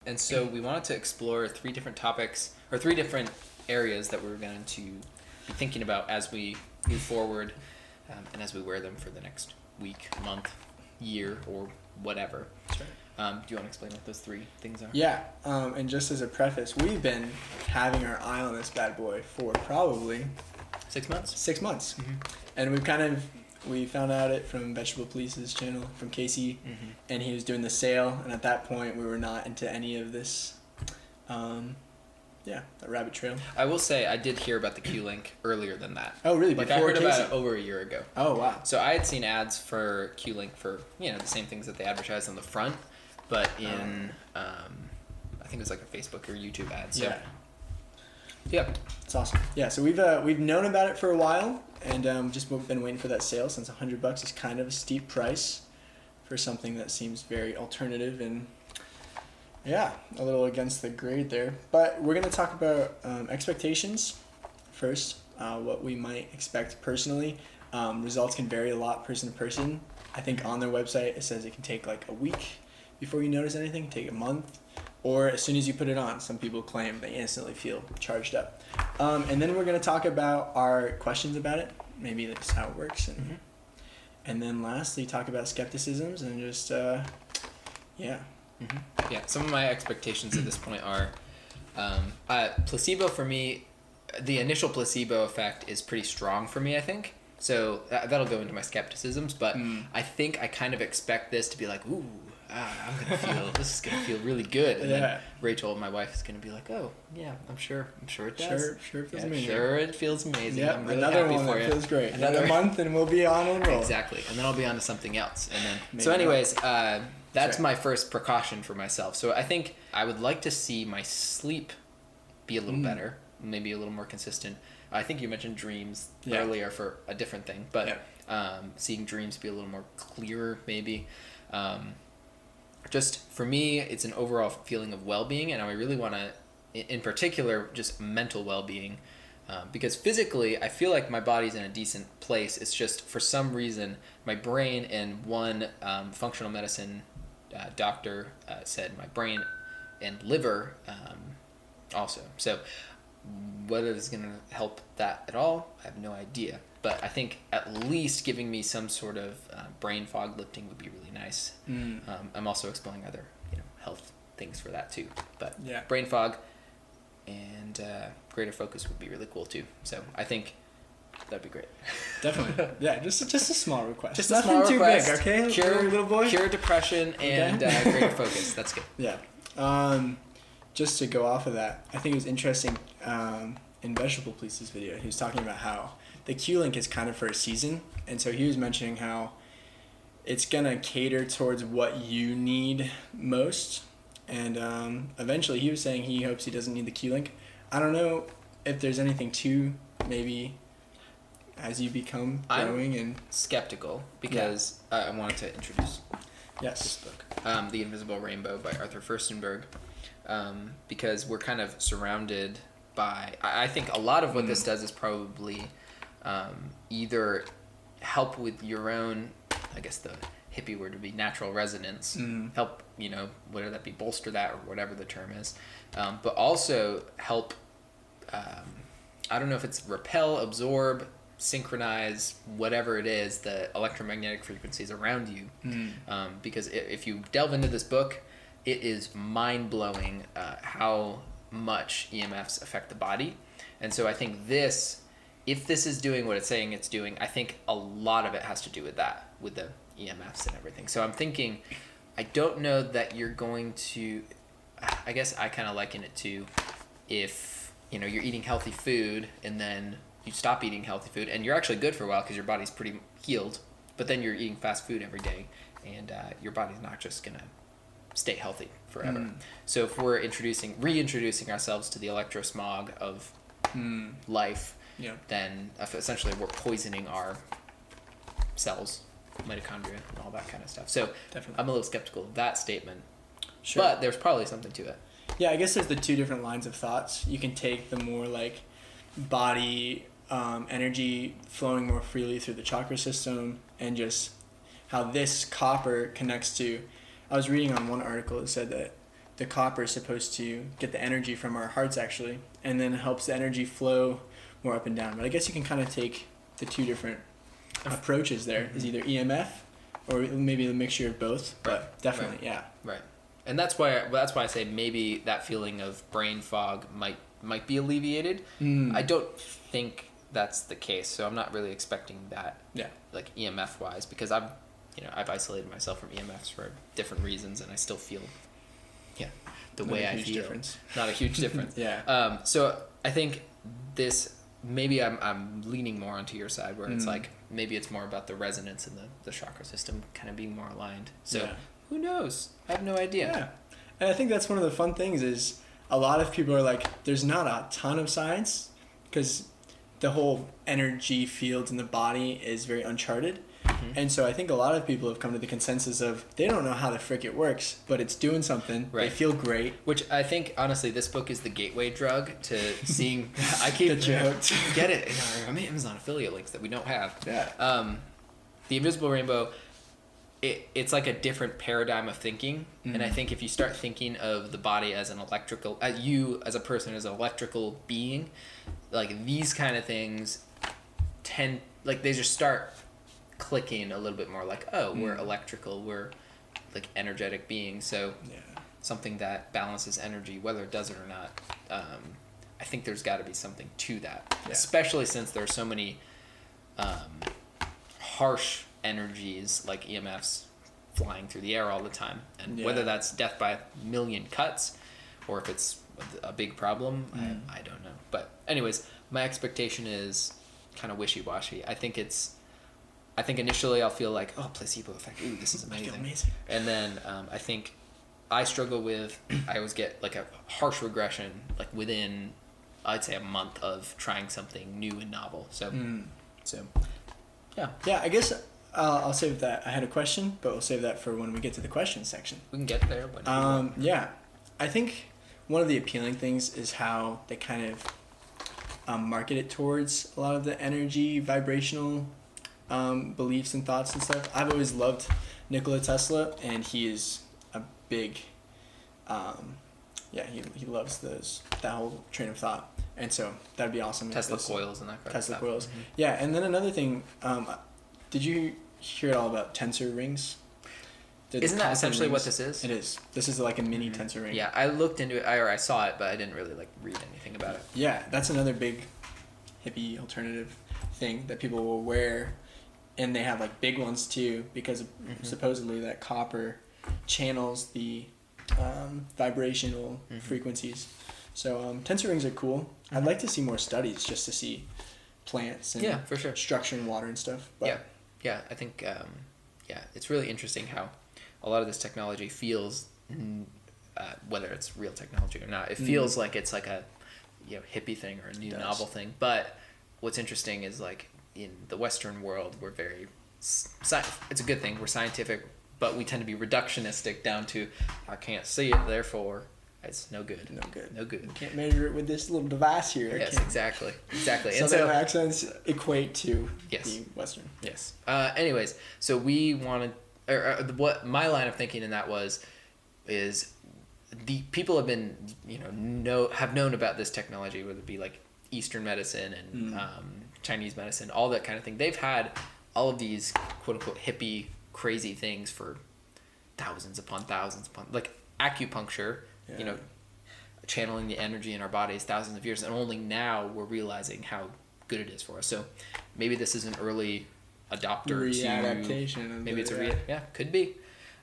And so we wanted to explore 3 different topics, or 3 different areas that we were going to be thinking about as we move forward, and as we wear them for the next week, month, year, or whatever. That's right. Do you want to explain what those 3 things are? Yeah, and just as a preface, we've been having our eye on this bad boy for probably 6 months. 6 months. Mm-hmm. And we found out it from Vegetable Police's channel, from Casey, and he was doing the sale, and at that point we were not into any of this, that rabbit trail. I will say I did hear about the Q-Link earlier than that. Oh, really? Like Before I heard Casey? about it over a year ago. Oh, wow. So I had seen ads for Q-Link for, the same things that they advertise on the front, but in, I think it was like a Facebook or YouTube ad. So, yeah. It's awesome. Yeah, so we've known about it for a while, and just been waiting for that sale, since $100 is kind of a steep price for something that seems very alternative and a little against the grade there. But we're gonna talk about expectations first, what we might expect personally. Results can vary a lot person to person. I think on their website it says it can take like a week before you notice anything, it can take a month, or as soon as you put it on. Some people claim they instantly feel charged up. And then we're going to talk about our questions about it, maybe that's how it works. And then lastly, talk about skepticisms and just, Yeah, some of my expectations at this point are placebo for me. The initial placebo effect is pretty strong for me, I think. So that'll go into my skepticisms, but I think I kind of expect this to be like, ooh, this is gonna feel really good. And then Rachel, my wife, is gonna be like, oh yeah, I'm sure it does. Sure it feels amazing. Sure it feels amazing. Yeah, I'm really another happy one for that you. feels great. Another month and we'll be on a roll. Exactly, and then I'll be on to something else. And then Maybe so anyways, not. that's my first precaution for myself. So I think I would like to see my sleep be a little better, maybe a little more consistent. I think you mentioned dreams earlier for a different thing, but seeing dreams be a little more clearer, maybe. Just for me, it's an overall feeling of well-being, and I really want to, in particular, just mental well-being, because physically, I feel like my body's in a decent place. It's just, for some reason, my brain, and one functional medicine doctor said my brain and liver also. So whether it's going to help that at all, I have no idea. But I think at least giving me some sort of brain fog lifting would be really nice. I'm also exploring other health things for that too. But brain fog and greater focus would be really cool too. So I think that'd be great. Definitely. Yeah, just a small request. Just nothing a small too request. big, okay? Cure, little boy. Cure depression and greater focus. That's good. Yeah. Just to go off of that, I think it was interesting in Vegetable Police's video, he was talking about how the Q-Link is kind of for a season, and so he was mentioning how it's going to cater towards what you need most, and eventually he was saying he hopes he doesn't need the Q-Link. I don't know if there's anything to maybe as you become growing. I'm skeptical because I wanted to introduce this book, The Invisible Rainbow by Arthur Furstenberg. Because we're kind of surrounded by, I think a lot of what this does is probably either help with your own, I guess the hippie word would be natural resonance, help, whether that be bolster that or whatever the term is, but also help, I don't know if it's repel, absorb, synchronize, whatever it is, the electromagnetic frequencies around you. Because if you delve into this book, it is mind-blowing how much EMFs affect the body. And so I think if this is doing what it's saying it's doing, I think a lot of it has to do with that, with the EMFs and everything. So I'm thinking, I don't know that you're going to, I guess I kind of liken it to if, you're eating healthy food and then you stop eating healthy food and you're actually good for a while because your body's pretty healed, but then you're eating fast food every day and your body's not just going to stay healthy forever. So if we're reintroducing ourselves to the electrosmog of life, then essentially we're poisoning our cells, mitochondria, and all that kind of stuff. So definitely, I'm a little skeptical of that statement. Sure. But there's probably something to it. Yeah, I guess there's the 2 different lines of thoughts. You can take the more like body energy flowing more freely through the chakra system, and just how this copper connects to, I was reading on one article that said that the copper is supposed to get the energy from our hearts actually, and then it helps the energy flow more up and down. But I guess you can kind of take the two different approaches there. Mm-hmm. Is either EMF or maybe a mixture of both, but definitely, yeah. Right. And that's why I say maybe that feeling of brain fog might be alleviated. I don't think that's the case, so I'm not really expecting that. Yeah. Like EMF wise, because I've isolated myself from EMFs for different reasons, and I still feel, the way I feel. Difference. Not a huge difference. Yeah. So I think this maybe I'm leaning more onto your side where it's like maybe it's more about the resonance in the chakra system kind of being more aligned. So who knows? I have no idea. Yeah. And I think that's one of the fun things is a lot of people are like, there's not a ton of science because the whole energy field in the body is very uncharted. And so I think a lot of people have come to the consensus of they don't know how the frick it works, but it's doing something. Right. They feel great. Which I think, honestly, this book is the gateway drug to seeing... I keep... the joke. Get it in our Amazon affiliate links that we don't have. Yeah. The Invisible Rainbow, it's like a different paradigm of thinking. And I think if you start thinking of the body as an electrical... you, as a person, as an electrical being, like these kind of things tend... Like they just start... clicking a little bit more like, we're electrical, we're like energetic beings, so something that balances energy, whether it does it or not. I think there's got to be something to that, especially since there are so many harsh energies like EMFs flying through the air all the time, and whether that's death by a million cuts or if it's a big problem, I don't know. But anyways, my expectation is kind of wishy-washy. I think initially I'll feel like, placebo effect. Ooh, this is amazing. I feel amazing. And then I think I struggle with, I always get like a harsh regression, like within, I'd say, a month of trying something new and novel. So, yeah. Yeah, I guess I'll save that. I had a question, but we'll save that for when we get to the questions section. We can get there. But I think one of the appealing things is how they kind of market it towards a lot of the energy, vibrational beliefs and thoughts and stuff. I've always loved Nikola Tesla, and he is a big he loves that whole train of thought, and so that'd be awesome. Tesla coils and that kind of stuff. Coils. And then another thing, did you hear all about tensor rings? Isn't that essentially what this is? It is. This is like a mini tensor ring. Yeah, I looked into it, or I saw it, but I didn't really like read anything about it. Yeah, that's another big hippie alternative thing that people will wear. And they have like big ones too, because supposedly that copper channels the vibrational frequencies. So tensor rings are cool. I'd like to see more studies just to see plants and for sure. structure in water and stuff. But I think it's really interesting how a lot of this technology feels, whether it's real technology or not, it feels like it's like a hippie thing or a new novel thing. But what's interesting is like, in the Western world, we're very... it's a good thing. We're scientific, but we tend to be reductionistic down to, I can't see it, therefore it's no good. No good. No good. You can't measure it with this little device here. Yes, exactly. Southern accents equate to the Western. Yes. Anyways, so we wanted... what my line of thinking in that is the people have been, have known about this technology, whether it be like Eastern medicine and Chinese medicine, all that kind of thing. They've had all of these quote unquote hippie crazy things for thousands upon like acupuncture, channeling the energy in our bodies thousands of years, and only now we're realizing how good it is for us. So maybe this is an early adopter readaptation. Maybe it's could be.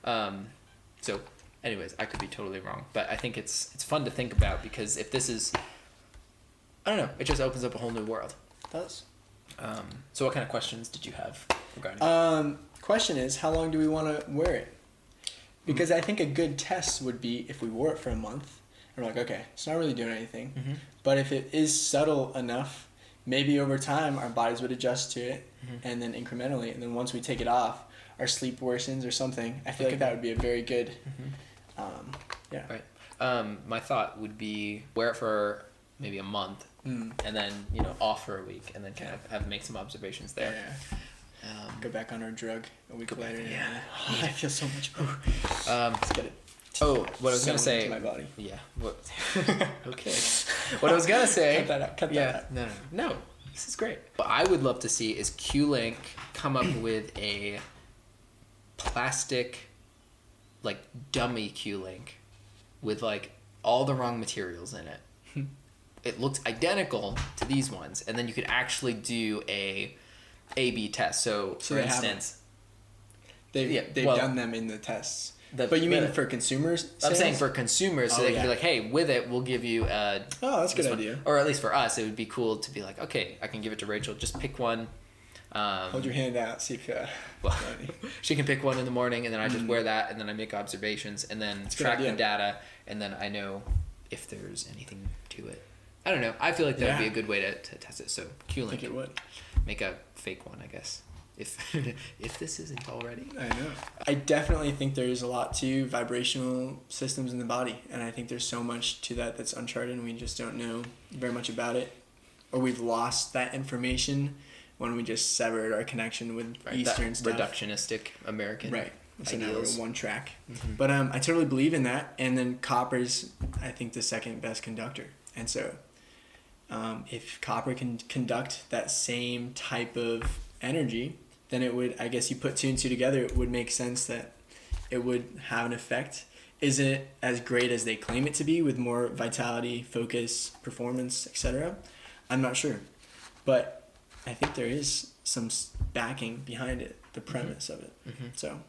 So anyways, I could be totally wrong, but I think it's fun to think about, because if this is, I don't know, it just opens up a whole new world. It does. So what kind of questions did you have regarding question is, how long do we want to wear it? Because I think a good test would be if we wore it for a month and we're like, okay, it's not really doing anything. But if it is subtle enough, maybe over time our bodies would adjust to it, and then incrementally, and then once we take it off, our sleep worsens or something. I feel like that would be a very good Right. My thought would be wear it for maybe a month, and then off for a week, and then kind of make some observations there. Go back on our drug a week later. I feel so much better. Let's get it Oh, what I was gonna say. Into my body. Yeah. What? Okay. What I was gonna say. Cut that out. Cut that out. No. This is great. What I would love to see is Q-Link come up with a plastic, like dummy Q-Link, with like all the wrong materials in it. It looks identical to these ones, and then you could actually do a A/B test. So for instance, they've done them in the tests. But you mean for consumers? I'm saying for consumers, so they can be like, hey, with it, we'll give you a... Oh, that's a good idea. Or at least for us, it would be cool to be like, okay, I can give it to Rachel. Just pick one. Hold your hand out, see if... Well, she can pick one in the morning, and then I just wear that, and then I make observations, and then track the data, and then I know if there's anything to it. I don't know. I feel like that would be a good way to test it. So Q-Link. I think it would. Make a fake one, I guess. If this isn't already. I know. I definitely think there's a lot to vibrational systems in the body, and I think there's so much to that that's uncharted, and we just don't know very much about it, or we've lost that information when we just severed our connection with Eastern stuff. Reductionistic American So now we're one track. Mm-hmm. But I totally believe in that, and then copper's, I think, the second best conductor, and so if copper can conduct that same type of energy, then it would, I guess you put two and two together, it would make sense that it would have an effect. Is it as great as they claim it to be with more vitality, focus, performance, etc.? I'm not sure. But I think there is some backing behind it, the premise of it. Mm-hmm. So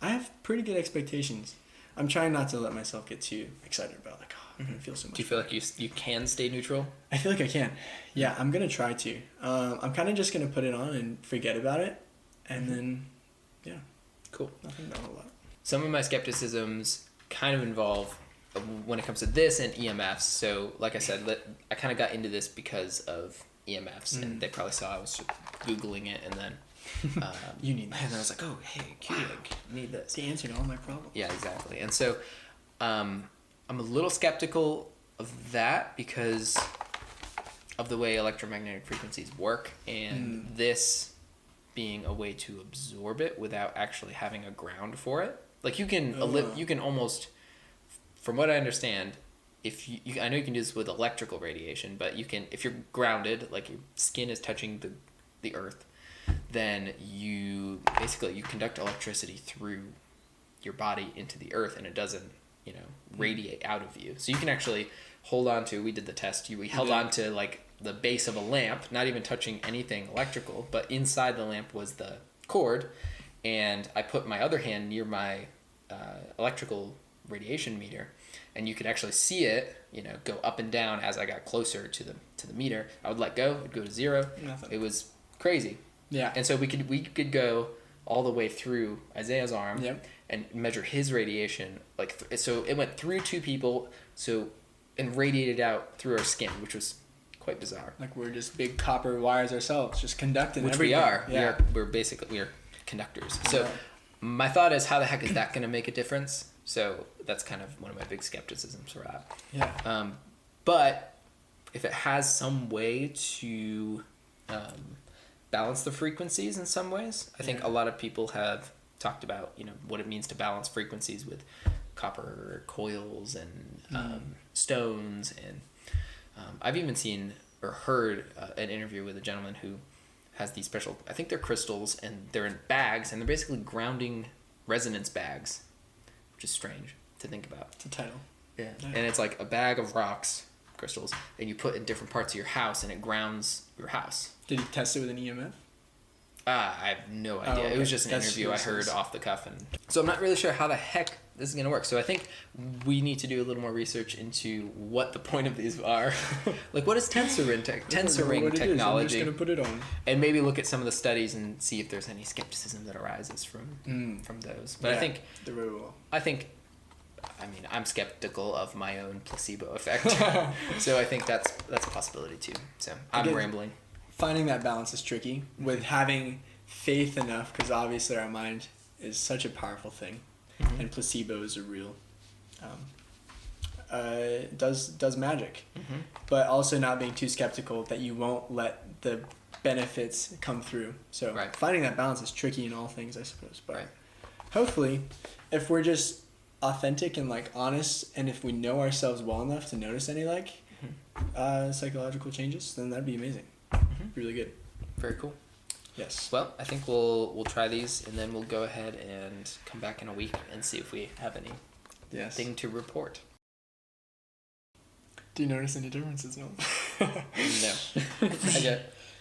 I have pretty good expectations. I'm trying not to let myself get too excited about like, oh, I'm gonna feel so much. Do you feel like you can stay neutral? I feel like I can. Yeah, I'm gonna try to. I'm kind of just gonna put it on and forget about it, and then, cool. Nothing about a lot. Some of my skepticisms kind of involve when it comes to this and EMFs. So, like I said, I kind of got into this because of EMFs, and they probably saw I was Googling it, and then you need this. And I was like, oh, hey, Q-Link, need this. It's answering all my problems. Yeah, exactly. And so, I'm a little skeptical of that because of the way electromagnetic frequencies work, and this being a way to absorb it without actually having a ground for it. Like you can almost, from what I understand, if you I know you can do this with electrical radiation, but you can, if you're grounded, like your skin is touching the earth, then you conduct electricity through your body into the earth, and it doesn't radiate out of you. So you can actually hold on to, we did the test, we held on to like the base of a lamp, not even touching anything electrical, but inside the lamp was the cord, and I put my other hand near my electrical radiation meter, and you could actually see it go up and down as I got closer to the meter. I would let go, it'd go to zero. Nothing. It was crazy. Yeah. And so we could go all the way through Isaiah's arm and measure his radiation, so it went through two people, and radiated out through our skin, which was quite bizarre. Like we're just big copper wires ourselves, just conducting which everything. We are. Yeah. We're conductors. So my thought is, how the heck is that going to make a difference? So that's kind of one of my big skepticisms for that. Yeah. But if it has some way to balance the frequencies in some ways, I think a lot of people have talked about what it means to balance frequencies with copper coils and stones, and I've even seen or heard an interview with a gentleman who has these special, I think they're crystals, and they're in bags, and they're basically grounding resonance bags, which is strange to think about. It's a title. Yeah. And it's like a bag of rocks, crystals, and you put in different parts of your house, and it grounds your house. Did you test it with an EMF? I have no idea. Okay. It was just an interview I heard off the cuff, and so I'm not really sure how the heck this is going to work. So I think we need to do a little more research into what the point of these are. Like, what is tensor ring technology? I'm just going to put it on. And maybe look at some of the studies and see if there's any skepticism that arises from those. But I think I'm skeptical of my own placebo effect. So I think that's a possibility too. So I'm rambling. Finding that balance is tricky with having faith enough, because obviously our mind is such a powerful thing, and placebos are real. Does magic, but also not being too skeptical that you won't let the benefits come through. So finding that balance is tricky in all things, I suppose. But hopefully, if we're just authentic and like honest, and if we know ourselves well enough to notice any like psychological changes, then that'd be amazing. Really good. Very cool. Yes. Well, I think we'll try these, and then we'll go ahead and come back in a week and see if we have anything to report. Do you notice any differences? No. No. I get